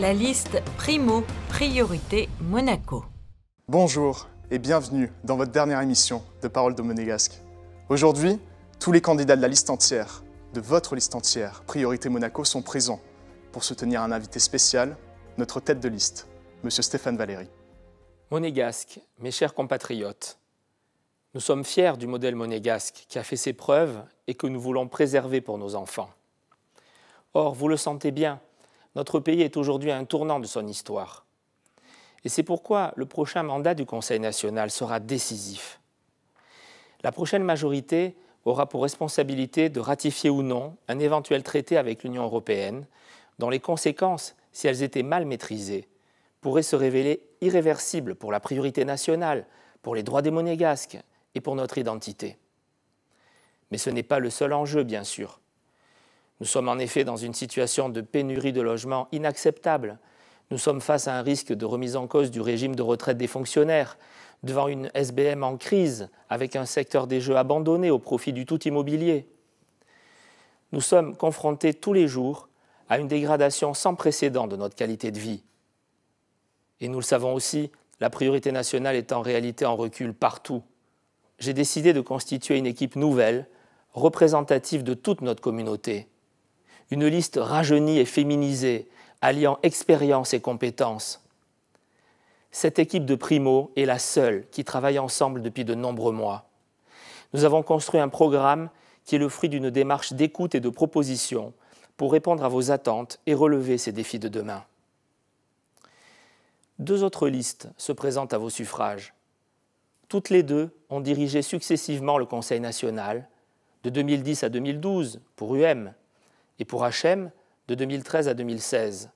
La liste Primo, Priorité Monaco. Bonjour et bienvenue dans votre dernière émission de Paroles de Monégasque. Aujourd'hui, tous les candidats de la liste entière, de votre liste entière, Priorité Monaco, sont présents pour soutenir un invité spécial, notre tête de liste, M. Stéphane Valéry. Monégasque, mes chers compatriotes, nous sommes fiers du modèle monégasque qui a fait ses preuves et que nous voulons préserver pour nos enfants. Or, vous le sentez bien, notre pays est aujourd'hui à un tournant de son histoire. Et c'est pourquoi le prochain mandat du Conseil national sera décisif. La prochaine majorité aura pour responsabilité de ratifier ou non un éventuel traité avec l'Union européenne, dont les conséquences, si elles étaient mal maîtrisées, pourraient se révéler irréversibles pour la priorité nationale, pour les droits des Monégasques et pour notre identité. Mais ce n'est pas le seul enjeu, bien sûr. Nous sommes en effet dans une situation de pénurie de logements inacceptable. Nous sommes face à un risque de remise en cause du régime de retraite des fonctionnaires, devant une SBM en crise, avec un secteur des jeux abandonné au profit du tout immobilier. Nous sommes confrontés tous les jours à une dégradation sans précédent de notre qualité de vie. Et nous le savons aussi, la priorité nationale est en réalité en recul partout. J'ai décidé de constituer une équipe nouvelle, représentative de toute notre communauté. Une liste rajeunie et féminisée, alliant expérience et compétences. Cette équipe de Primo est la seule qui travaille ensemble depuis de nombreux mois. Nous avons construit un programme qui est le fruit d'une démarche d'écoute et de proposition pour répondre à vos attentes et relever ces défis de demain. Deux autres listes se présentent à vos suffrages. Toutes les deux ont dirigé successivement le Conseil national, de 2010 à 2012 pour UM et pour HM de 2013 à 2016.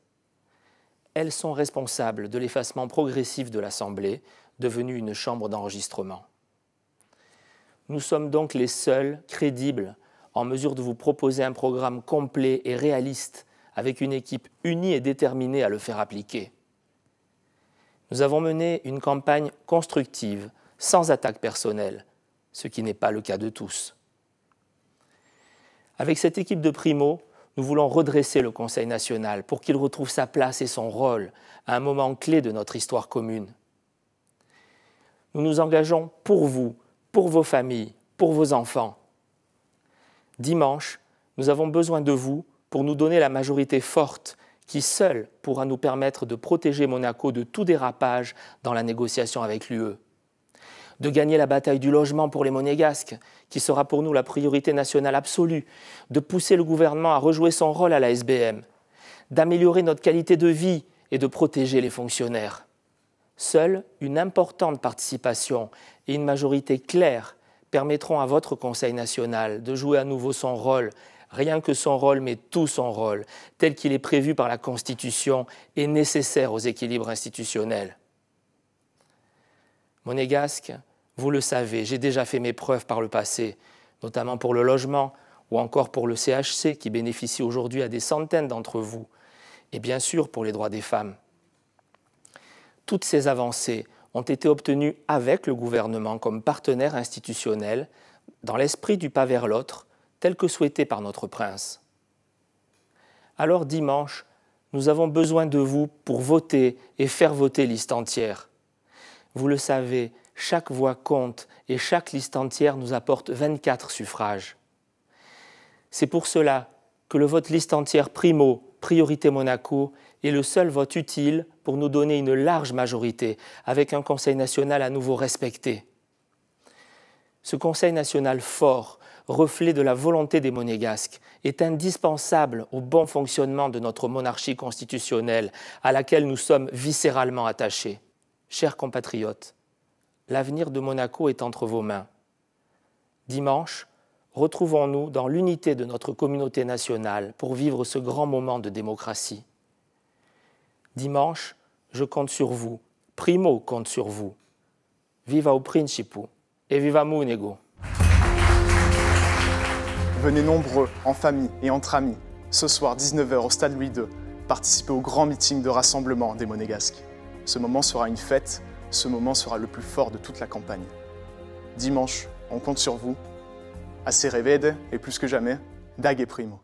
Elles sont responsables de l'effacement progressif de l'Assemblée, devenue une chambre d'enregistrement. Nous sommes donc les seuls crédibles en mesure de vous proposer un programme complet et réaliste avec une équipe unie et déterminée à le faire appliquer. Nous avons mené une campagne constructive, sans attaque personnelle, ce qui n'est pas le cas de tous. Avec cette équipe de Primo, nous voulons redresser le Conseil national pour qu'il retrouve sa place et son rôle à un moment clé de notre histoire commune. Nous nous engageons pour vous, pour vos familles, pour vos enfants. Dimanche, nous avons besoin de vous pour nous donner la majorité forte qui seule pourra nous permettre de protéger Monaco de tout dérapage dans la négociation avec l'UE. De gagner la bataille du logement pour les Monégasques, qui sera pour nous la priorité nationale absolue, de pousser le gouvernement à rejouer son rôle à la SBM, d'améliorer notre qualité de vie et de protéger les fonctionnaires. Seule une importante participation et une majorité claire permettront à votre Conseil national de jouer à nouveau son rôle, rien que son rôle, mais tout son rôle, tel qu'il est prévu par la Constitution et nécessaire aux équilibres institutionnels. Monégasques, vous le savez, j'ai déjà fait mes preuves par le passé, notamment pour le logement ou encore pour le CHC qui bénéficie aujourd'hui à des centaines d'entre vous, et bien sûr pour les droits des femmes. Toutes ces avancées ont été obtenues avec le gouvernement comme partenaire institutionnel dans l'esprit du pas vers l'autre, tel que souhaité par notre prince. Alors dimanche, nous avons besoin de vous pour voter et faire voter liste entière. Vous le savez, chaque voix compte et chaque liste entière nous apporte 24 suffrages. C'est pour cela que le vote liste entière Primo, Priorité Monaco, est le seul vote utile pour nous donner une large majorité avec un Conseil national à nouveau respecté. Ce Conseil national fort, reflet de la volonté des Monégasques, est indispensable au bon fonctionnement de notre monarchie constitutionnelle à laquelle nous sommes viscéralement attachés. Chers compatriotes, l'avenir de Monaco est entre vos mains. Dimanche, retrouvons-nous dans l'unité de notre communauté nationale pour vivre ce grand moment de démocratie. Dimanche, je compte sur vous. Primo compte sur vous. Viva o Principe et viva Monego. Venez nombreux, en famille et entre amis, ce soir 19h au Stade Louis II, participer au grand meeting de rassemblement des Monégasques. Ce moment sera une fête, ce moment sera le plus fort de toute la campagne. Dimanche, on compte sur vous. A se revede et plus que jamais, Dag et Primo.